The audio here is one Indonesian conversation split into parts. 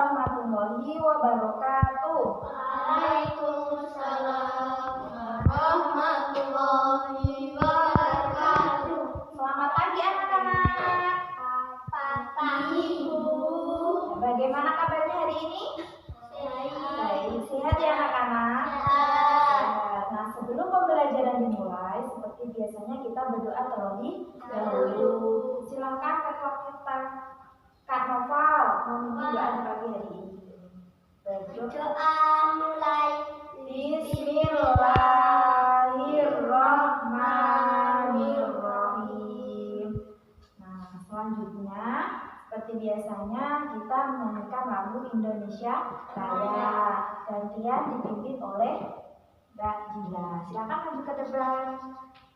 warahmatullahi wabarakatuh. Waalaikumsalam warahmatullahi wabarakatuh. Selamat pagi anak-anak. Pagi Bu. Bagaimana kabarnya hari ini? Baik, sehat ya anak-anak? Sehat. Nah, sebelum pembelajaran dimulai, seperti biasanya kita berdoa terlebih dahulu. Silakan Kak Noval memimpin doa di pagi hari ini. Doa mulai. Bismillahirrahmanirrahim. Nah, selanjutnya seperti biasanya kita menyanyikan lagu Indonesia Raya. Gantian dipimpin oleh Mbak Dila. Silakan maju ke depan.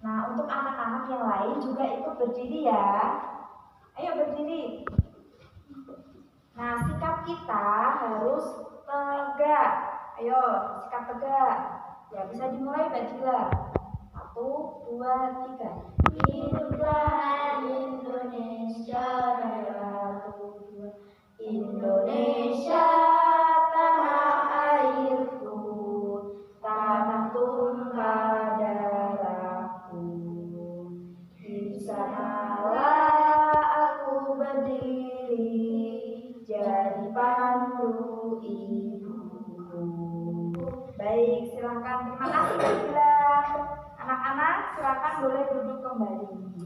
Nah, untuk anak-anak yang lain juga ikut berdiri ya. Ayo berdiri. Nah, sikap kita harus tegak. Ayo, sikap tegak. Ya, bisa dimulai Mbak Dila. 1, 2, 3. Hiduplah Indonesia Raya. Indonesia tanah airku, tanah tumpah darahku. Di sanalah aku berdiri, jadi pandu ibuku. Baik, silakan. Terima kasih Mbak Dila. Anak-anak, silakan boleh duduk kembali.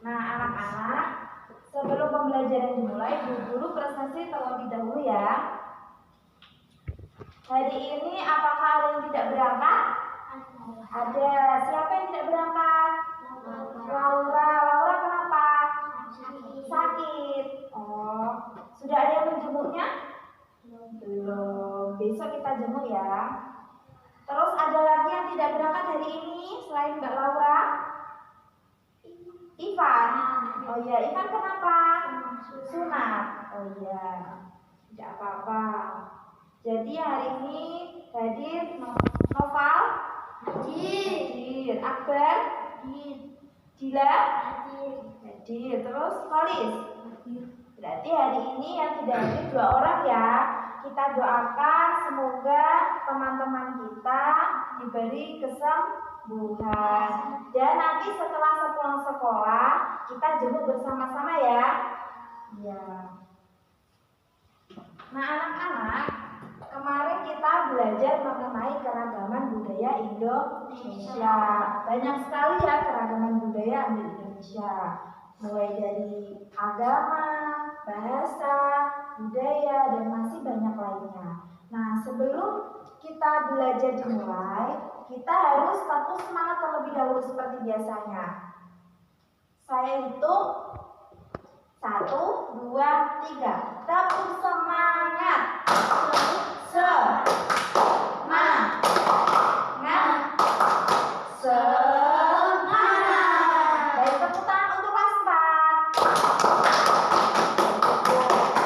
Nah, anak-anak, sebelum pembelajaran dimulai, Bu Guru presentasi terlebih dahulu ya. Hari ini apakah ada yang tidak berangkat? Ada. Siapa yang tidak berangkat? Laura. Laura kenapa? Sakit. Oh, sudah ada yang menjenguknya? Belum. Besok kita jenguk ya. Terus ada lagi yang tidak berangkat hari ini selain Mbak Laura? Ivan. Oh iya, Ivan kenapa? Sunat. Oh iya, tidak apa-apa. Jadi hari ini hadir Noval, hadir, Akbar, Dila, hadir, terus Kholis. Berarti hari ini yang tidak hadir 2 orang ya. Kita doakan semoga teman-teman kita diberi kesembuhan. Dan nanti setelah sepulang sekolah kita jemput bersama-sama ya. Iya. Nah anak-anak, kemarin kita belajar mengenai keragaman budaya Indonesia. Banyak sekali ya keragaman budaya di Indonesia. Mulai dari agama, bahasa, budaya, dan masih banyak lainnya. Nah, sebelum kita belajar dimulai, kita harus tetap semangat terlebih dahulu seperti biasanya. Saya hitung 1, 2, 3. Tepuk semangat. Semangat. Baik, tepuk tangan untuk kelas 4.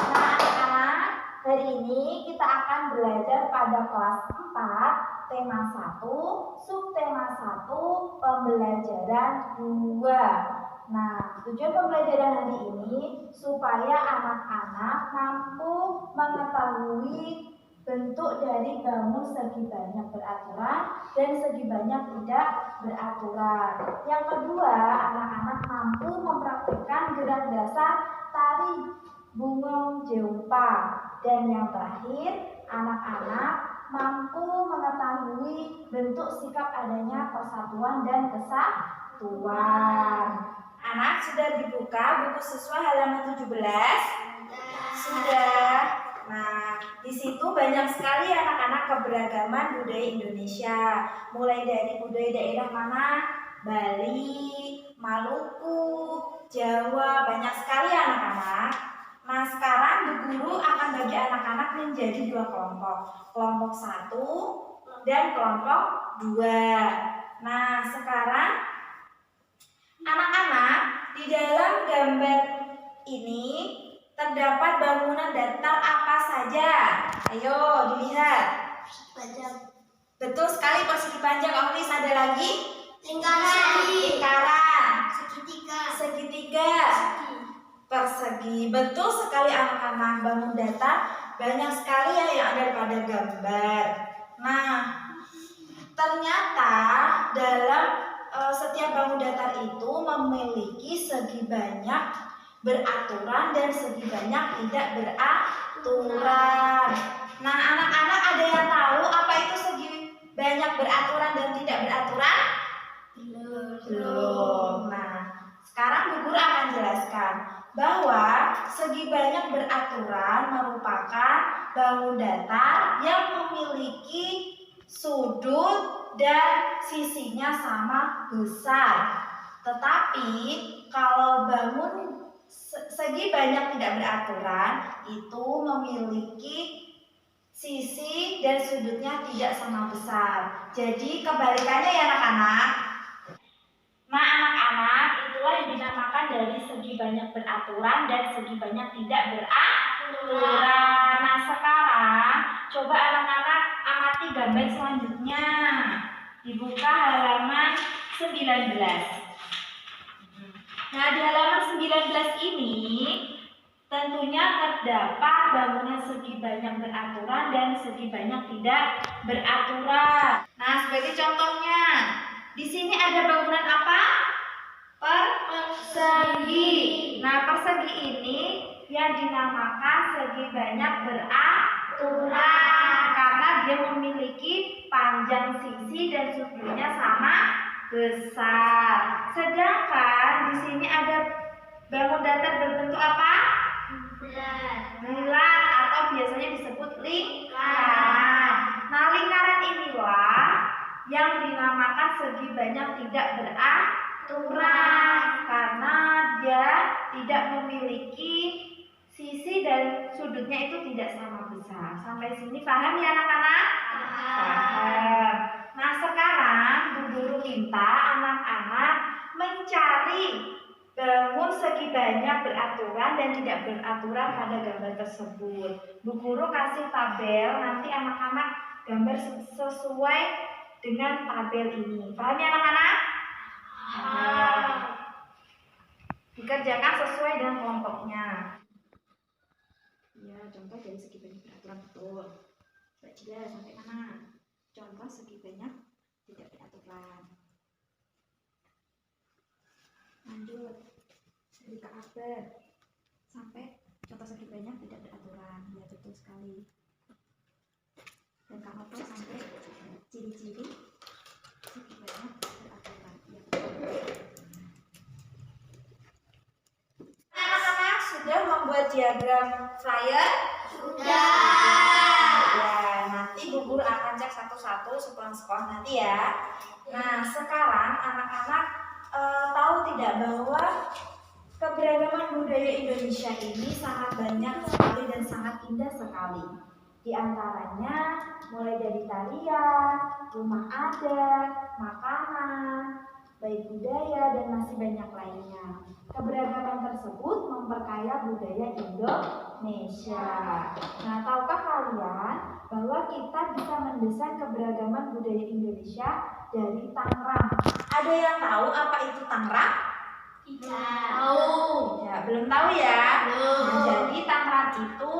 Nah, anak-anak, hari ini kita akan belajar pada kelas 4, tema 1, subtema 1, pembelajaran 2. Nah, tujuan pembelajaran hari ini supaya anak-anak mampu mengetahui bentuk dari bangun segi banyak beraturan dan segi banyak tidak beraturan. Yang kedua, anak-anak mampu mempraktikkan gerak dasar tari Bungong Jeumpa. Dan yang terakhir, anak-anak mampu mengetahui bentuk sikap adanya persatuan dan kesatuan. Anak sudah dibuka buku siswa halaman 17? Sudah. Nah, di situ banyak sekali anak-anak keberagaman budaya Indonesia. Mulai dari budaya daerah mana? Bali, Maluku, Jawa, banyak sekali anak-anak. Nah, sekarang Bu Guru akan bagi anak-anak menjadi 2 kelompok. Kelompok 1 dan kelompok 2. Nah, sekarang anak-anak, di dalam gambar ini terdapat bangunan datar apa saja? Ayo dilihat. Betul sekali, persegi panjang. Aulis, ada lagi? Lingkaran. Lingkaran. Segitiga. Segitiga. persegi. Betul sekali anak-anak, bangun datar banyak sekali ya yang ada pada gambar. Nah, ternyata dalam setiap bangun datar itu memiliki segi banyak beraturan dan segi banyak tidak beraturan. Nah, anak-anak ada yang tahu apa itu segi banyak beraturan dan tidak beraturan? Belum. Nah, sekarang Bu Guru akan jelaskan bahwa segi banyak beraturan merupakan bangun datar yang memiliki sudut dan sisinya sama besar. Tetapi kalau bangun segi banyak tidak beraturan itu memiliki sisi dan sudutnya tidak sama besar. Jadi kebalikannya ya anak-anak. Nah, anak-anak, itulah yang dinamakan dari segi banyak beraturan dan segi banyak tidak beraturan. Nah, sekarang coba anak-anak amati gambar selanjutnya. Dibuka halaman 19. Nah, di halaman 19 ini tentunya terdapat bangunan segi banyak beraturan dan segi banyak tidak beraturan. Nah, sebagai contohnya, di sini ada bangunan apa? Persegi. Nah, persegi ini yang dinamakan segi banyak beraturan karena dia memiliki panjang sisi dan sudutnya sama besar. Sedangkan di sini ada bangun datar berbentuk apa? Bulat atau biasanya disebut lingkaran. Nah, lingkaran inilah yang dinamakan segi banyak tidak beraturan karena dia tidak memiliki sisi dan sudutnya itu tidak sama besar. Sampai sini paham ya anak-anak? Paham. Nah, sekarang Bu Guru minta anak-anak mencari bangun segi banyak beraturan dan tidak beraturan pada gambar tersebut. Bu Guru kasih tabel, nanti anak-anak gambar sesuai dengan tabel ini. Paham ya anak-anak? Dikerjakan sesuai dengan kelompoknya. Ya, contoh dari segi banyak beraturan betul. Coba jelas sampai mana? Contoh segi banyak tidak beraturan. Lanjut dari Kak Akbar sampai contoh segi banyak tidak beraturan. Ya, betul sekali. Dan Kak Novel sampai ciri-ciri segi banyak beraturan. Ya, anak-anak sudah membuat diagram flyer? Sudah. Ya, nanti Bu Guru akan cek satu-satu sepulang sekolah nanti ya. Nah, sekarang anak-anak tahu tidak bahwa keberagaman budaya Indonesia ini sangat banyak sekali dan sangat indah sekali. Di antaranya mulai dari tarian, rumah adat, makanan, baik budaya dan masih banyak lainnya. Keberagaman tersebut memperkaya budaya Indonesia. Nah, tahukah kalian bahwa kita bisa mendesain keberagaman budaya Indonesia dari Tangram? Ada yang tahu apa itu Tangram? Tahu. Ya, belum tahu ya. Belum. Nah, jadi Tangram itu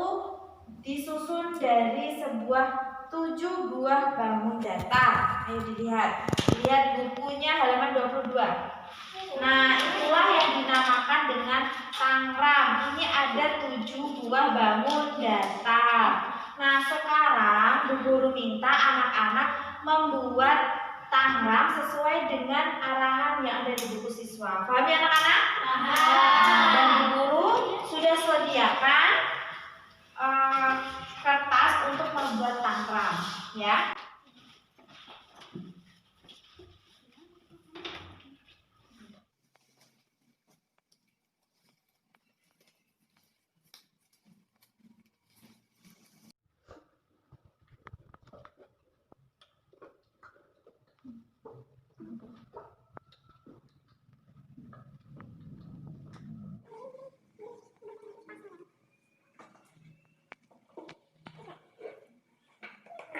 disusun dari 7 buah bangun datar. Ayo dilihat. Lihat bukunya halaman 22. Nah, itulah yang dinamakan dengan Tangram. Ini ada 7 buah bangun datar. Nah, sekarang Bu Guru minta anak-anak membuat Tangram sesuai dengan arahan yang ada di buku siswa. Paham ya anak-anak? Paham. Dan Bu Guru sudah sediakan kertas untuk membuat Tangram, ya.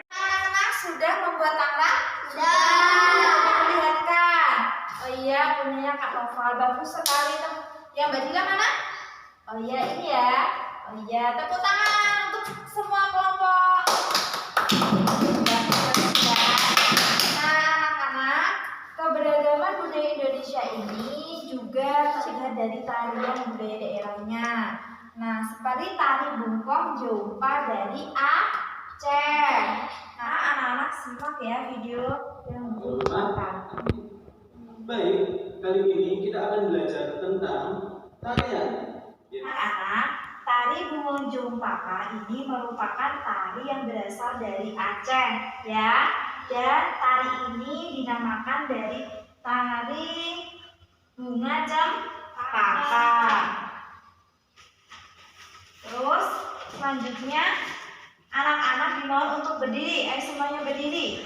Anak-anak sudah membuat Tangram? Sudah. Perlihatkan. Oh iya, punyanya Kak Noval. Bagus sekali. Yang Mbak Dila mana? Oh iya, ini ya. Oh iya, tepuk tangan untuk semua kelompok. Nah, anak-anak, keberagaman budaya Indonesia ini juga terlihat dari tarian budaya daerahnya. Nah, seperti tari bungkong jompa dari Aceh. Nah, anak-anak simak ya video yang dibutuhkan. Baik, kali ini kita akan belajar tentang tarian. Anak-anak, tari Bungong Jompaka ini merupakan tari yang berasal dari Aceh, ya. Dan tari ini dinamakan dari tari bunga cempaka. Terus selanjutnya anak-anak dimohon untuk berdiri. Ayo semuanya berdiri.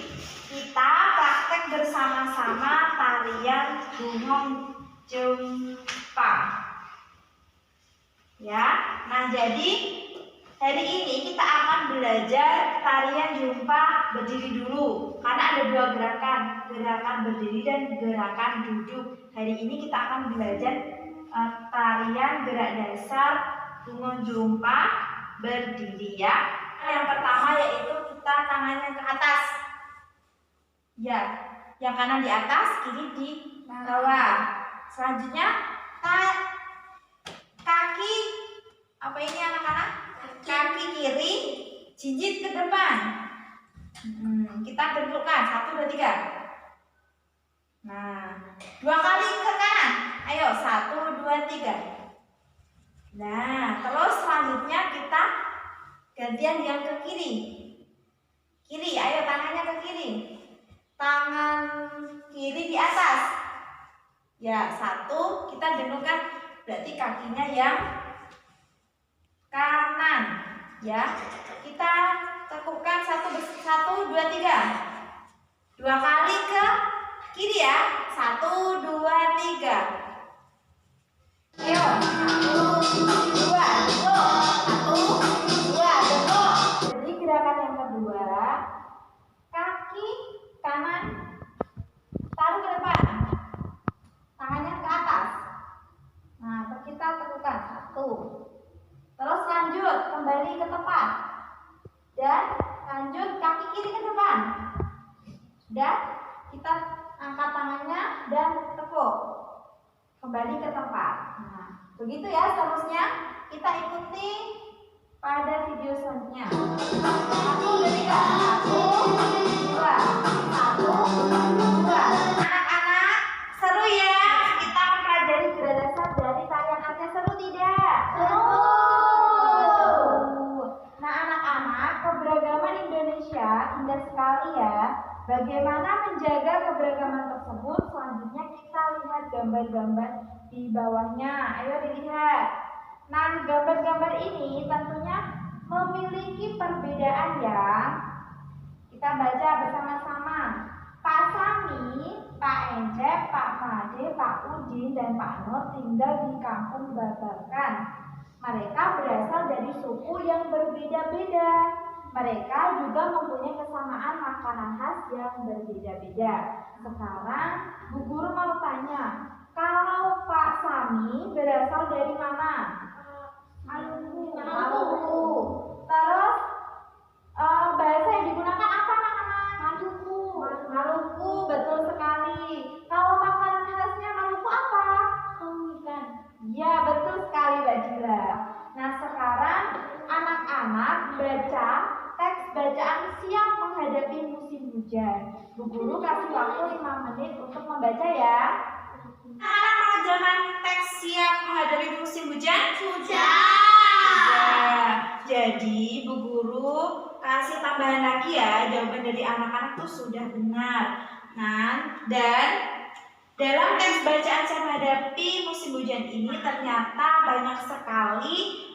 Kita praktek bersama-sama tarian Bungong Jompa. Ya, nah jadi hari ini kita akan belajar tarian jompa berdiri dulu. Karena ada dua gerakan berdiri dan gerakan duduk. Hari ini kita akan belajar tarian gerak dasar Bungong Jompa berdiri ya. Yang pertama yaitu kita tangannya ke atas. Ya, yang kanan di atas, kiri di bawah. Selanjutnya kaki apa ini anak-anak? Kaki kiri jinjit ke depan. Kita bentukkan 1, 2, 3. Nah, 2 kali ke kanan. Ayo 1, 2, 3. Nah, terus selanjutnya kita gantian yang ke kiri. Kiri, ayo tangannya ke kiri. Tangan kiri di atas. Ya, 1 kita dengungkan, berarti kakinya yang kanan. Ya, kita tekukan 1, 2, 3. 2 kali ke kiri ya. 1, 2, 3. Ayo, 1, 2, tekuk. 1, 2, tekuk. Jadi gerakan yang kedua, kaki kanan taruh ke depan, tangannya ke atas. Nah, kita tekukan 1. Terus lanjut kembali ke tempat dan lanjut kaki kiri ke depan. Sudah, kita angkat tangannya dan tekuk kembali ke tempat. Nah, begitu ya seterusnya. Kita ikuti pada video selanjutnya. 1, 2, 3. 1, 2. 1, 2. Anak-anak, seru ya? Kita mempelajari gerak dasar dari tarian Aceh. Seru tidak? Seru. Nah, anak-anak, keberagaman Indonesia indah sekali ya. Bagaimana menjaga keberagaman tersebut? Selanjutnya kita lihat gambar-gambar di bawahnya. Ayo dilihat. Nah, gambar-gambar ini tentunya memiliki perbedaan ya. Kita baca bersama-sama. Pak Sami, Pak Encep, Pak Made, Pak Udin, dan Pak Nur tinggal di kampung Babakan. Mereka berasal dari suku yang berbeda-beda. Mereka juga mempunyai kesamaan makanan khas yang berbeda-beda. Sekarang Bu Guru mau tanya, kalau Pak Sami berasal dari mana? Maluku. Terus bahasa yang digunakan apa anak-anak? Maluku, betul sekali. Kalau makanan khasnya Maluku apa? Ikan. Ya, betul sekali Mbak Dila. Nah, sekarang anak-anak baca teks bacaan siap menghadapi musim hujan. Bu Guru kasih waktu 5 menit untuk membaca ya. Anak-anak mengerjakan teks siap menghadapi musim hujan? Sudah. Jadi Bu Guru kasih tambahan lagi ya, jawaban dari anak-anak tuh sudah benar. Nah, dan dalam teks bacaan siap menghadapi musim hujan ini ternyata banyak sekali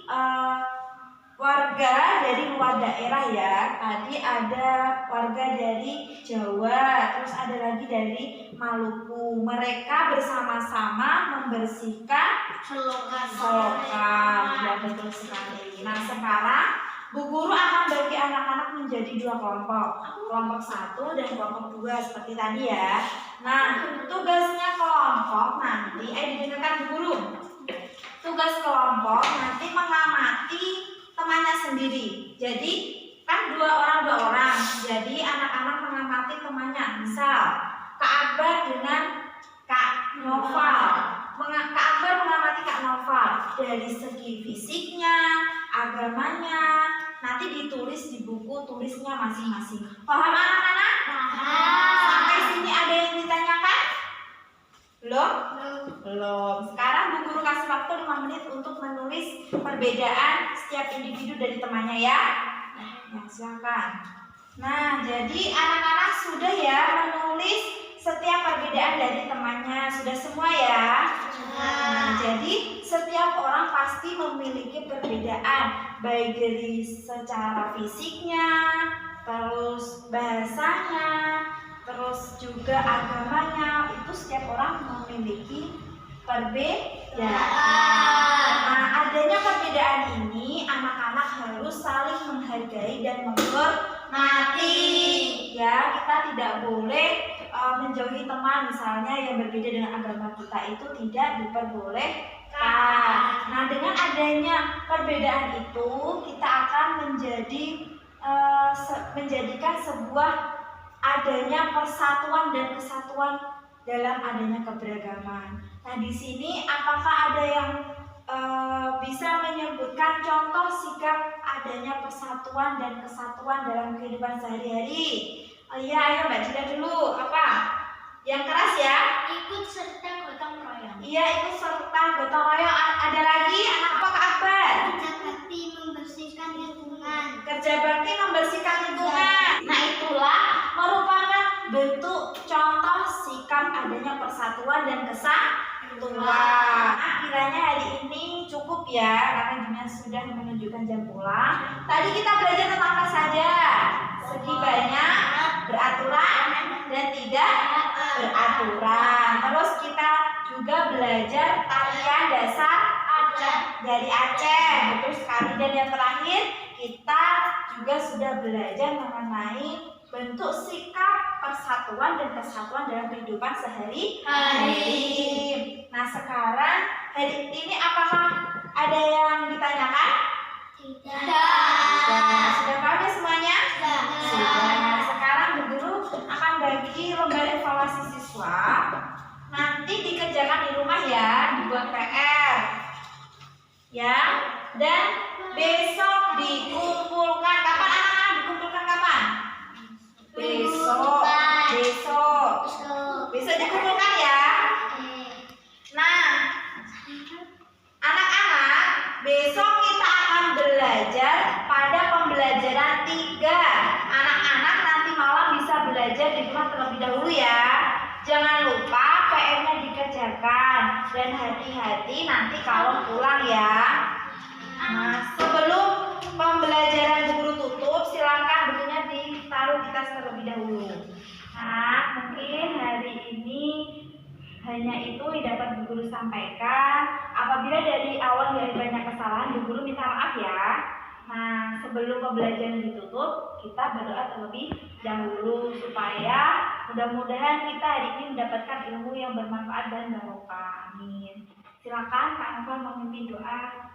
warga dari luar daerah ya. Tadi ada warga dari Jawa, terus ada lagi dari Maluku. Mereka bersama-sama membersihkan selokan. Ya, betul sekali. Nah, sekarang Bu Guru akan bagi anak-anak menjadi 2 kelompok. Kelompok 1 dan kelompok 2 seperti tadi ya. Nah, tugasnya kelompok nanti didengarkan Bu Guru. tugas kelompok nanti mengamati temannya sendiri. Jadi kan dua orang. Jadi anak-anak mengamati temannya. Misal Kak Akbar dengan Kak Noval. Kak Akbar mengamati Kak Noval dari segi fisiknya, agamanya, nanti ditulis di buku tulisnya masing-masing. Paham anak-anak? Sampai sini ada yang ditanyakan? Belum? Belum. Sekarang Bu Guru kasih waktu 5 menit untuk menulis perbedaan setiap individu dari temannya ya. Nah, silakan. Nah, jadi anak-anak sudah ya menulis setiap perbedaan dari temannya. Sudah semua ya? Nah, jadi setiap orang pasti memiliki perbedaan, baik dari secara fisiknya, terus bahasanya, terus juga agamanya. Itu setiap orang memiliki perbedaan. Nah, adanya perbedaan ini anak-anak harus saling menghargai dan menghormati. Ya, kita tidak boleh menjauhi teman misalnya yang berbeda dengan agama kita, itu tidak diperbolehkan. Nah, dengan adanya perbedaan itu kita akan menjadikan sebuah adanya persatuan dan kesatuan dalam adanya keberagaman. Nah, di sini apakah ada yang bisa menyebutkan contoh sikap adanya persatuan dan kesatuan dalam kehidupan sehari-hari? Iya, ayo Mbak Cida dulu. Apa? Yang keras ya? Ikut serta gotong royong. Iya, ikut serta gotong royong. Ada lagi? Anak apa Kak Akbar? Kerja bakti membersihkan lingkungan. Kerja bakti membersihkan lingkungan. Nah, itulah merupakan bentuk contoh sikap adanya persatuan dan kesatuan. Nah, kiranya hari ini cukup ya, karena Jumian sudah menunjukkan jam pulang. Tadi kita belajar tentang apa saja? Segi banyak, beraturan, dan tidak beraturan. Terus kita juga belajar tarian dasar dari Aceh. Betul sekali. Dan yang terakhir kita juga sudah belajar mengenai bentuk sikap persatuan dan kesatuan dalam kehidupan sehari-hari. Nah, sekarang hari ini apakah ada yang ditanyakan? Tidak. Sudah paham ya semuanya? Sudah. Sekarang Bu Guru akan bagi lembar evaluasi siswa. Nanti dikerjakan di rumah ya, dibuat PR. Ya. Dan besok dikumpulkan. Kapan anak-anak dikumpulkan kapan? Besok dikumpulkan ya. Nah, anak-anak, besok kita akan belajar pada pembelajaran 3. Anak-anak nanti malam bisa belajar di rumah terlebih dahulu ya. Jangan lupa PR-nya dikerjakan dan hati-hati nanti kalau pulang ya. Nah, sebelum pembelajaran guru tutup, silakan bukunya ditaruh di tas terlebih dahulu. Nah, mungkin hari ini hanya itu yang dapat Bu Guru sampaikan. Apabila dari awal ada banyak kesalahan, Bu Guru minta maaf ya. Nah, sebelum pembelajaran ditutup, kita berdoa terlebih dahulu supaya mudah-mudahan kita hari ini mendapatkan ilmu yang bermanfaat dan barokah. Amin. Silakan Kak Novel memimpin doa.